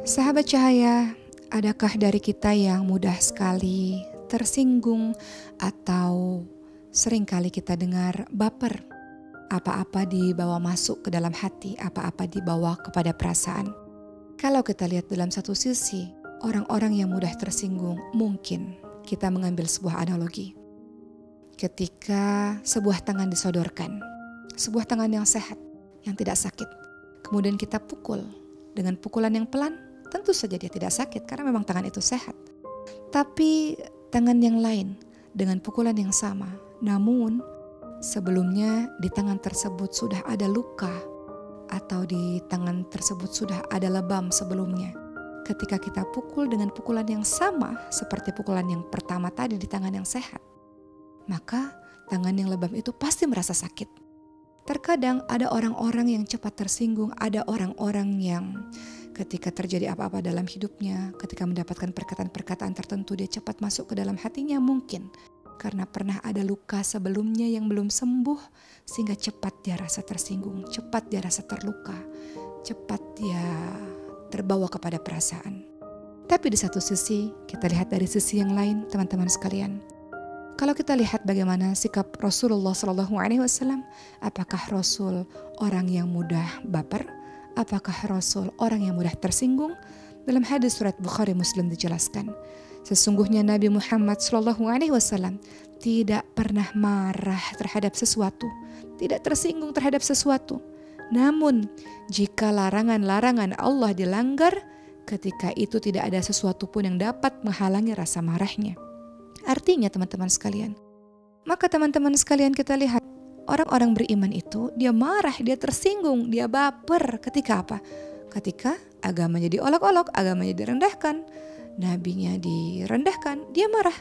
Sahabat cahaya, adakah dari kita yang mudah sekali tersinggung atau seringkali kita dengar baper? Apa-apa dibawa masuk ke dalam hati, apa-apa dibawa kepada perasaan. Kalau kita lihat dalam satu sisi, orang-orang yang mudah tersinggung, mungkin kita mengambil sebuah analogi. Ketika sebuah tangan disodorkan, sebuah tangan yang sehat, yang tidak sakit, kemudian kita pukul dengan pukulan yang pelan, tentu saja dia tidak sakit karena memang tangan itu sehat. Tapi tangan yang lain dengan pukulan yang sama, namun sebelumnya di tangan tersebut sudah ada luka atau di tangan tersebut sudah ada lebam sebelumnya. Ketika kita pukul dengan pukulan yang sama seperti pukulan yang pertama tadi di tangan yang sehat, maka tangan yang lebam itu pasti merasa sakit. Terkadang ada orang-orang yang cepat tersinggung, ada orang-orang yang ketika terjadi apa-apa dalam hidupnya, ketika mendapatkan perkataan-perkataan tertentu, dia cepat masuk ke dalam hatinya mungkin karena pernah ada luka sebelumnya yang belum sembuh, sehingga cepat dia rasa tersinggung, cepat dia rasa terluka, cepat dia terbawa kepada perasaan. Tapi di satu sisi, kita lihat dari sisi yang lain, teman-teman sekalian. Kalau kita lihat bagaimana sikap Rasulullah SAW, apakah Rasul orang yang mudah baper? Apakah Rasul orang yang mudah tersinggung? Dalam hadis surat Bukhari Muslim dijelaskan, sesungguhnya Nabi Muhammad SAW tidak pernah marah terhadap sesuatu, tidak tersinggung terhadap sesuatu. Namun jika larangan-larangan Allah dilanggar, ketika itu tidak ada sesuatu pun yang dapat menghalangi rasa marahnya. Artinya teman-teman sekalian, maka teman-teman sekalian kita lihat orang-orang beriman itu dia marah, dia tersinggung, dia baper ketika apa? Ketika agamanya diolok-olok, agamanya direndahkan, nabinya direndahkan, dia marah.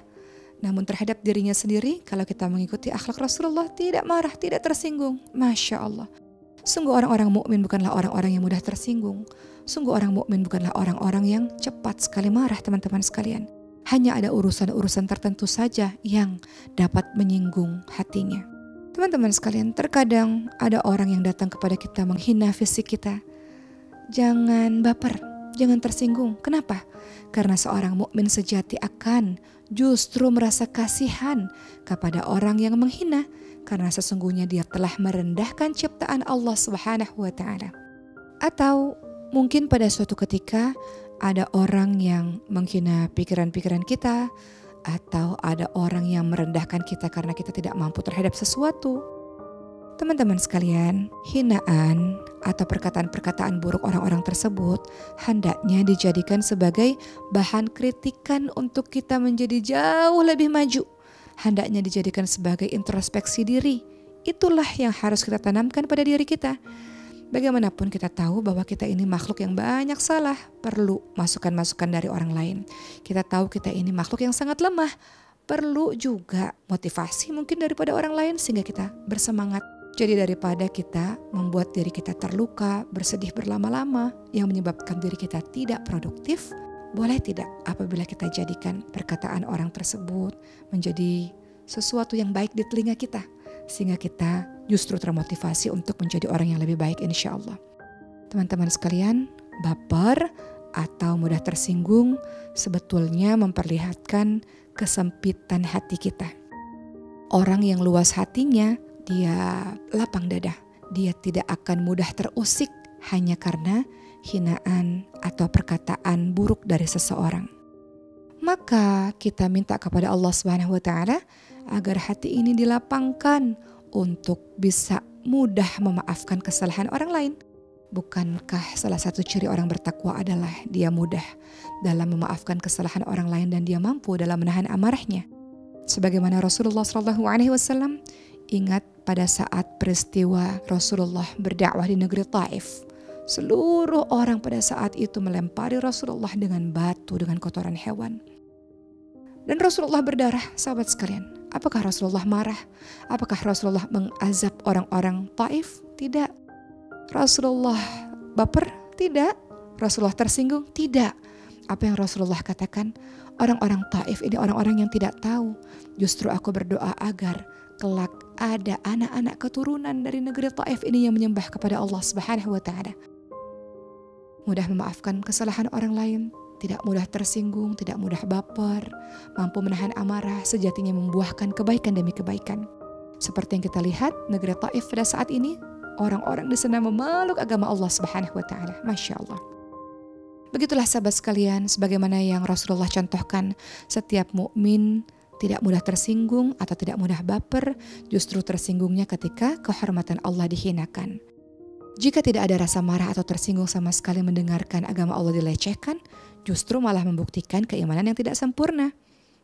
Namun terhadap dirinya sendiri, kalau kita mengikuti akhlak Rasulullah, tidak marah, tidak tersinggung. Masya Allah. Sungguh orang-orang mukmin bukanlah orang-orang yang mudah tersinggung. Sungguh orang mukmin bukanlah orang-orang yang cepat sekali marah, teman-teman sekalian. Hanya ada urusan-urusan tertentu saja yang dapat menyinggung hatinya. Teman-teman sekalian, terkadang ada orang yang datang kepada kita menghina fisik kita. Jangan baper, jangan tersinggung. Kenapa? Karena seorang mukmin sejati akan justru merasa kasihan kepada orang yang menghina, karena sesungguhnya dia telah merendahkan ciptaan Allah Subhanahu wa taala. Atau mungkin pada suatu ketika ada orang yang menghina pikiran-pikiran kita, atau ada orang yang merendahkan kita karena kita tidak mampu terhadap sesuatu. Teman-teman sekalian, hinaan atau perkataan-perkataan buruk orang-orang tersebut hendaknya dijadikan sebagai bahan kritikan untuk kita menjadi jauh lebih maju. Hendaknya dijadikan sebagai introspeksi diri. Itulah yang harus kita tanamkan pada diri kita. Bagaimanapun kita tahu bahwa kita ini makhluk yang banyak salah, perlu masukan-masukan dari orang lain. Kita tahu kita ini makhluk yang sangat lemah, perlu juga motivasi mungkin daripada orang lain sehingga kita bersemangat. Jadi daripada kita membuat diri kita terluka, bersedih berlama-lama yang menyebabkan diri kita tidak produktif, boleh tidak apabila kita jadikan perkataan orang tersebut menjadi sesuatu yang baik di telinga kita, sehingga kita justru termotivasi untuk menjadi orang yang lebih baik insya Allah. Teman-teman sekalian, baper atau mudah tersinggung sebetulnya memperlihatkan kesempitan hati kita. Orang yang luas hatinya, dia lapang dada. Dia tidak akan mudah terusik hanya karena hinaan atau perkataan buruk dari seseorang. Maka kita minta kepada Allah Subhanahu wa taala agar hati ini dilapangkan untuk bisa mudah memaafkan kesalahan orang lain. Bukankah salah satu ciri orang bertakwa adalah dia mudah dalam memaafkan kesalahan orang lain dan dia mampu dalam menahan amarahnya? Sebagaimana Rasulullah SAW ingat pada saat peristiwa Rasulullah berdakwah di negeri Taif. Seluruh orang pada saat itu melempari Rasulullah dengan batu, dengan kotoran hewan. Dan Rasulullah berdarah, sahabat sekalian. Apakah Rasulullah marah? Apakah Rasulullah mengazab orang-orang Taif? Tidak. Rasulullah baper? Tidak. Rasulullah tersinggung? Tidak. Apa yang Rasulullah katakan? Orang-orang Taif ini orang-orang yang tidak tahu. Justru aku berdoa agar kelak ada anak-anak keturunan dari negeri Taif ini yang menyembah kepada Allah Subhanahu wa taala. mudah memaafkan kesalahan orang lain, tidak mudah tersinggung, tidak mudah baper, mampu menahan amarah, sejatinya membuahkan kebaikan demi kebaikan. Seperti yang kita lihat negeri Taif pada saat ini, orang-orang di sana memeluk agama Allah Subhanahu wa taala. Masya Allah. Begitulah sahabat sekalian, sebagaimana yang Rasulullah contohkan, setiap mukmin tidak mudah tersinggung atau tidak mudah baper, justru tersinggungnya ketika kehormatan Allah dihinakan. Jika tidak ada rasa marah atau tersinggung sama sekali mendengarkan agama Allah dilecehkan, justru malah membuktikan keimanan yang tidak sempurna.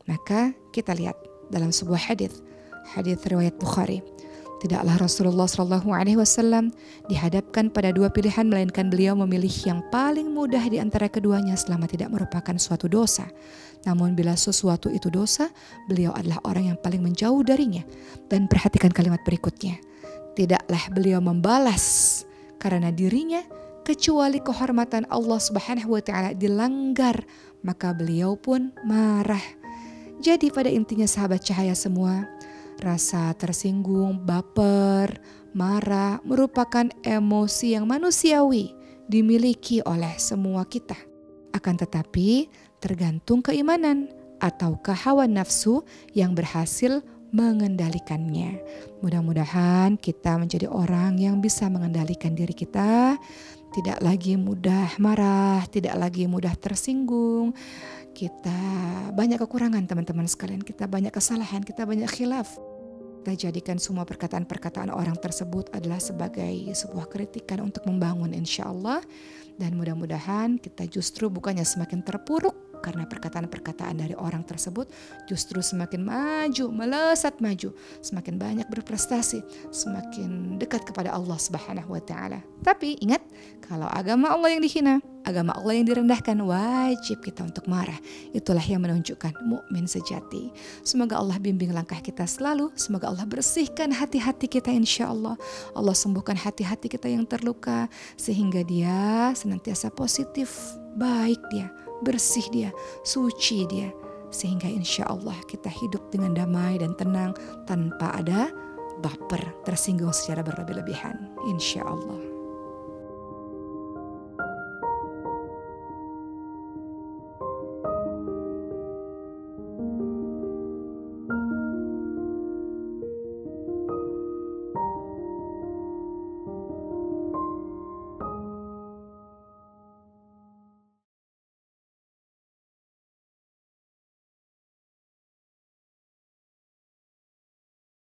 Maka kita lihat dalam sebuah hadis riwayat Bukhari, tidaklah Rasulullah SAW dihadapkan pada dua pilihan, melainkan beliau memilih yang paling mudah di antara keduanya selama tidak merupakan suatu dosa. Namun bila sesuatu itu dosa, beliau adalah orang yang paling menjauh darinya. Dan perhatikan kalimat berikutnya, tidaklah beliau membalas karena dirinya kecuali kehormatan Allah Subhanahu wa taala dilanggar, maka beliau pun marah. Jadi pada intinya sahabat cahaya semua, rasa tersinggung, baper, marah merupakan emosi yang manusiawi dimiliki oleh semua kita. Akan tetapi tergantung keimanan ataukah hawa nafsu yang berhasil mengendalikannya. Mudah-mudahan kita menjadi orang yang bisa mengendalikan diri kita, tidak lagi mudah marah, tidak lagi mudah tersinggung. Kita banyak kekurangan teman-teman sekalian, kita banyak kesalahan, kita banyak khilaf. Kita jadikan semua perkataan-perkataan orang tersebut adalah sebagai sebuah kritikan untuk membangun insya Allah. Dan mudah-mudahan kita justru bukannya semakin terpuruk karena perkataan-perkataan dari orang tersebut, justru semakin maju, melesat maju, semakin banyak berprestasi, semakin dekat kepada Allah Subhanahu wa taala. Tapi ingat, kalau agama Allah yang dihina, agama Allah yang direndahkan, wajib kita untuk marah. Itulah yang menunjukkan mukmin sejati. Semoga Allah bimbing langkah kita selalu, semoga Allah bersihkan hati-hati kita insya Allah. Allah sembuhkan hati-hati kita yang terluka sehingga dia senantiasa positif, baik dia, bersih dia, suci dia, sehingga insya Allah kita hidup dengan damai dan tenang tanpa ada baper, tersinggung secara berlebih-lebihan insya Allah.